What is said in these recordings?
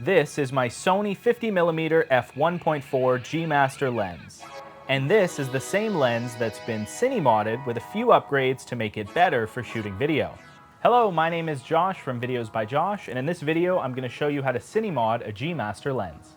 This is my Sony 50mm f1.4 G Master lens. And this is the same lens that's been Cine-Modded with a few upgrades to make it better for shooting video. Hello, my name is Josh from Videos by Josh, and in this video I'm going to show you how to Cine-Mod a G Master lens.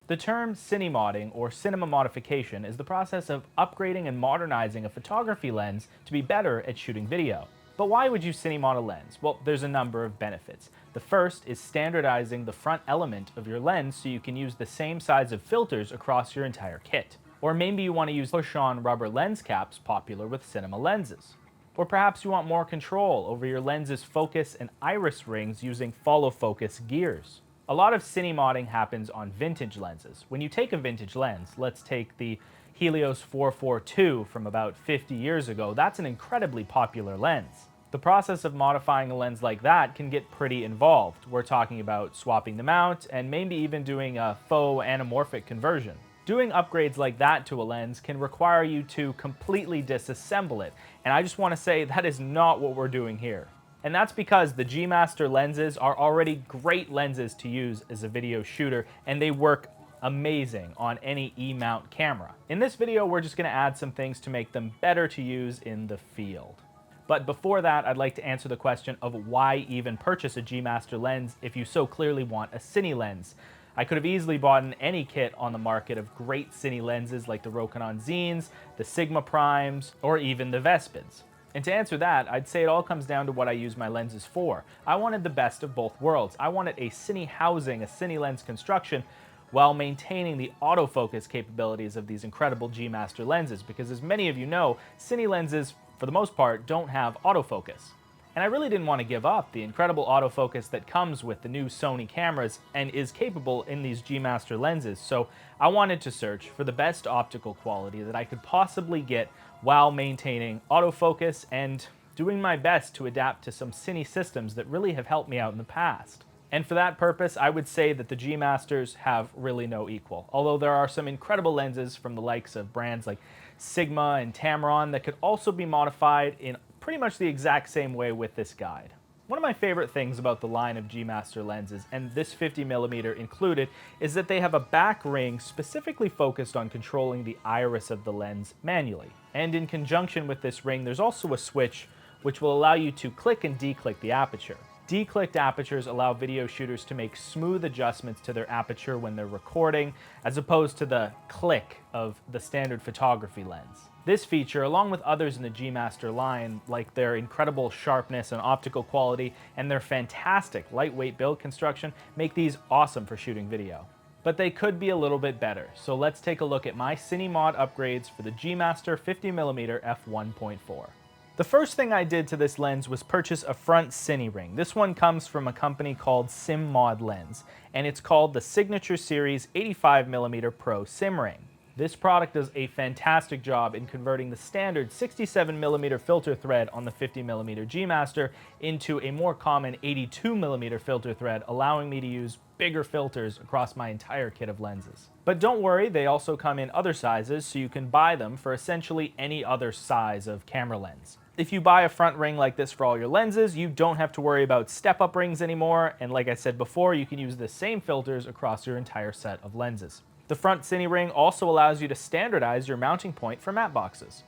The term Cine-Modding or cinema modification is the process of upgrading and modernizing a photography lens to be better at shooting video. But why would you Cine-Mod a lens? Well, there's a number of benefits. The first is standardizing the front element of your lens so you can use the same size of filters across your entire kit. Or maybe you want to use push-on rubber lens caps popular with cinema lenses. Or perhaps you want more control over your lens's focus and iris rings using follow focus gears. A lot of Cine-Modding happens on vintage lenses. When you take a vintage lens, let's take the Helios 442 from about 50 years ago, that's an incredibly popular lens. The process of modifying a lens like that can get pretty involved. We're talking about swapping the mount and maybe even doing a faux anamorphic conversion. Doing upgrades like that to a lens can require you to completely disassemble it, and I just want to say that is not what we're doing here. And that's because the G Master lenses are already great lenses to use as a video shooter, and they work amazing on any E-mount camera. In this video, we're just going to add some things to make them better to use in the field. But before that, I'd like to answer the question of why even purchase a G Master lens if you so clearly want a Cine lens. I could have easily bought any kit on the market of great Cine lenses like the Rokinon Zines, the Sigma Primes, or even the Vespids. And to answer that, I'd say it all comes down to what I use my lenses for. I wanted the best of both worlds. I wanted a Cine housing, a Cine lens construction, while maintaining the autofocus capabilities of these incredible G Master lenses, because as many of you know, Cine lenses, for the most part, don't have autofocus. And I really didn't want to give up the incredible autofocus that comes with the new Sony cameras and is capable in these G Master lenses, so I wanted to search for the best optical quality that I could possibly get while maintaining autofocus and doing my best to adapt to some Cine systems that really have helped me out in the past. And for that purpose, I would say that the G Masters have really no equal. Although there are some incredible lenses from the likes of brands like Sigma and Tamron that could also be modified in pretty much the exact same way with this guide. One of my favorite things about the line of G Master lenses, and this 50mm included, is that they have a back ring specifically focused on controlling the iris of the lens manually. And in conjunction with this ring, there's also a switch which will allow you to click and declick the aperture. Declicked apertures allow video shooters to make smooth adjustments to their aperture when they're recording, as opposed to the click of the standard photography lens. This feature, along with others in the G Master line, like their incredible sharpness and optical quality and their fantastic lightweight build construction, make these awesome for shooting video. But they could be a little bit better, so let's take a look at my Cine-Mod upgrades for the G Master 50mm f1.4. The first thing I did to this lens was purchase a front Cine ring. This one comes from a company called SIMMOD Lens, and it's called the Signature Series 85mm Pro Sim Ring. This product does a fantastic job in converting the standard 67mm filter thread on the 50mm G Master into a more common 82mm filter thread, allowing me to use bigger filters across my entire kit of lenses. But don't worry, they also come in other sizes, so you can buy them for essentially any other size of camera lens. If you buy a front ring like this for all your lenses, you don't have to worry about step-up rings anymore, and like I said before, you can use the same filters across your entire set of lenses. The front Cine ring also allows you to standardize your mounting point for matte boxes.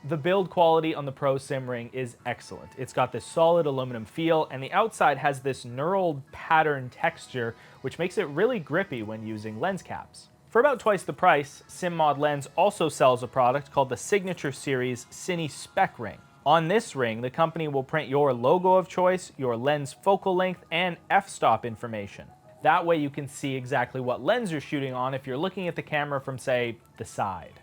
The build quality on the Pro Sim ring is excellent. It's got this solid aluminum feel, and the outside has this knurled pattern texture, which makes it really grippy when using lens caps. For about twice the price, SIMMOD Lens also sells a product called the Signature Series Cine Spec Ring. On this ring, the company will print your logo of choice, your lens focal length, and f-stop information. That way you can see exactly what lens you're shooting on if you're looking at the camera from, say, the side.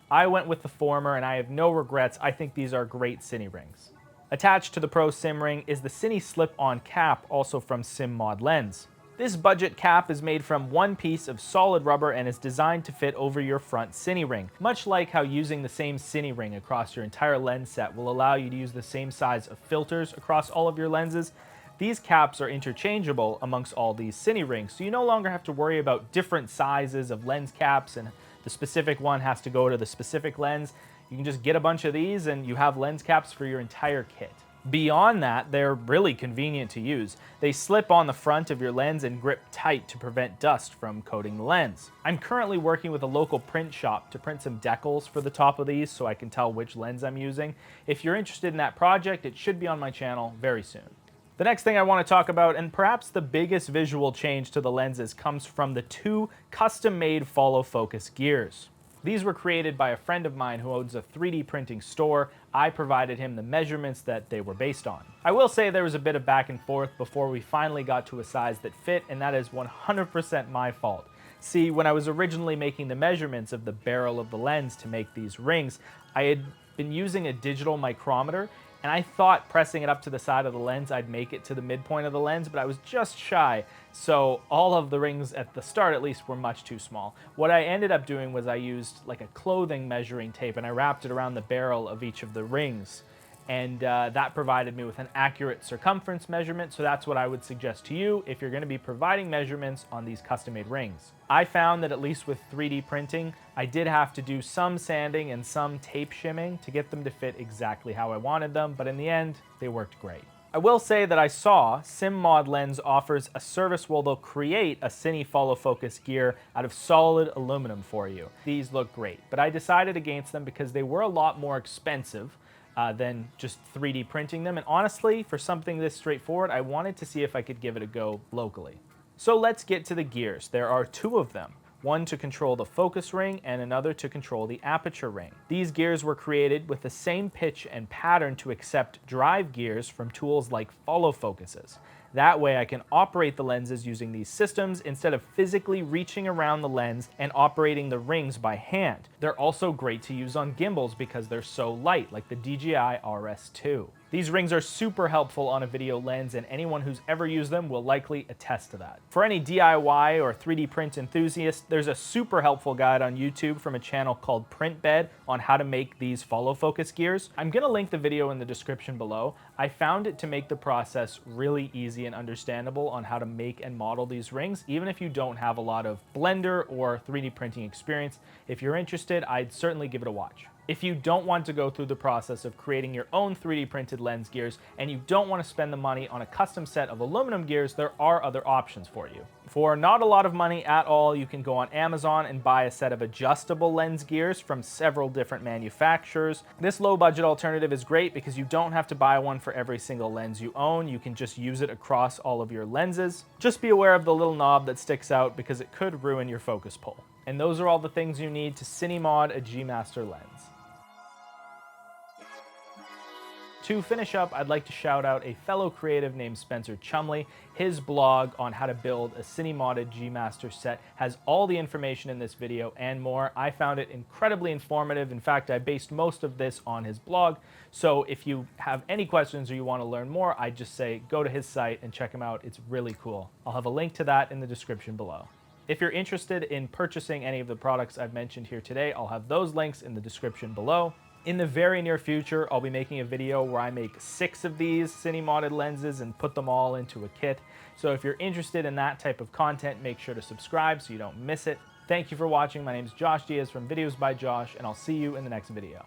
I went with the former, and I have no regrets. I think these are great Cine rings. Attached to the Pro Sim ring is the Cine slip-on cap, also from SIMMOD Lens. This budget cap is made from one piece of solid rubber and is designed to fit over your front Cine ring. Much like how using the same Cine ring across your entire lens set will allow you to use the same size of filters across all of your lenses, these caps are interchangeable amongst all these Cine rings, so you no longer have to worry about different sizes of lens caps and the specific one has to go to the specific lens. You can just get a bunch of these and you have lens caps for your entire kit. Beyond that, they're really convenient to use. They slip on the front of your lens and grip tight to prevent dust from coating the lens. I'm currently working with a local print shop to print some decals for the top of these so I can tell which lens I'm using. If you're interested in that project, it should be on my channel very soon. The next thing I want to talk about, and perhaps the biggest visual change to the lenses, comes from the two custom-made follow focus gears. These were created by a friend of mine who owns a 3D printing store. I provided him the measurements that they were based on. I will say there was a bit of back and forth before we finally got to a size that fit, and that is 100% my fault. See, when I was originally making the measurements of the barrel of the lens to make these rings, I had been using a digital micrometer, and I thought pressing it up to the side of the lens I'd make it to the midpoint of the lens, but I was just shy, so all of the rings at the start at least were much too small. What I ended up doing was I used like a clothing measuring tape and I wrapped it around the barrel of each of the rings, and that provided me with an accurate circumference measurement, so that's what I would suggest to you if you're going to be providing measurements on these custom-made rings. I found that at least with 3D printing, I did have to do some sanding and some tape shimming to get them to fit exactly how I wanted them, but in the end, they worked great. I will say that I saw SIMMOD Lens offers a service where they'll create a Cine follow focus gear out of solid aluminum for you. These look great, but I decided against them because they were a lot more expensive than just 3D printing them, and honestly, for something this straightforward, I wanted to see if I could give it a go locally. So let's get to the gears. There are two of them. One to control the focus ring and another to control the aperture ring. These gears were created with the same pitch and pattern to accept drive gears from tools like follow focuses. That way I can operate the lenses using these systems instead of physically reaching around the lens and operating the rings by hand. They're also great to use on gimbals because they're so light, like the DJI RS2. These rings are super helpful on a video lens, and anyone who's ever used them will likely attest to that. For any DIY or 3D print enthusiasts, there's a super helpful guide on YouTube from a channel called PrintBed on how to make these follow focus gears. I'm gonna link the video in the description below. I found it to make the process really easy and understandable on how to make and model these rings, even if you don't have a lot of Blender or 3D printing experience. If you're interested, I'd certainly give it a watch. If you don't want to go through the process of creating your own 3D printed lens gears and you don't want to spend the money on a custom set of aluminum gears, there are other options for you. For not a lot of money at all, you can go on Amazon and buy a set of adjustable lens gears from several different manufacturers. This low budget alternative is great because you don't have to buy one for every single lens you own. You can just use it across all of your lenses. Just be aware of the little knob that sticks out because it could ruin your focus pull. And those are all the things you need to Cine-Mod a G Master lens. To finish up, I'd like to shout out a fellow creative named Spencer Chumbley. His blog on how to build a Cine-Modded G Master set has all the information in this video and more. I found it incredibly informative. In fact, I based most of this on his blog. So if you have any questions or you want to learn more, I'd just say go to his site and check him out. It's really cool. I'll have a link to that in the description below. If you're interested in purchasing any of the products I've mentioned here today, I'll have those links in the description below. In the very near future, I'll be making a video where I make 6 of these Cine-Modded lenses and put them all into a kit. So if you're interested in that type of content, make sure to subscribe so you don't miss it. Thank you for watching. My name is Josh Diaz from Videos by Josh, and I'll see you in the next video.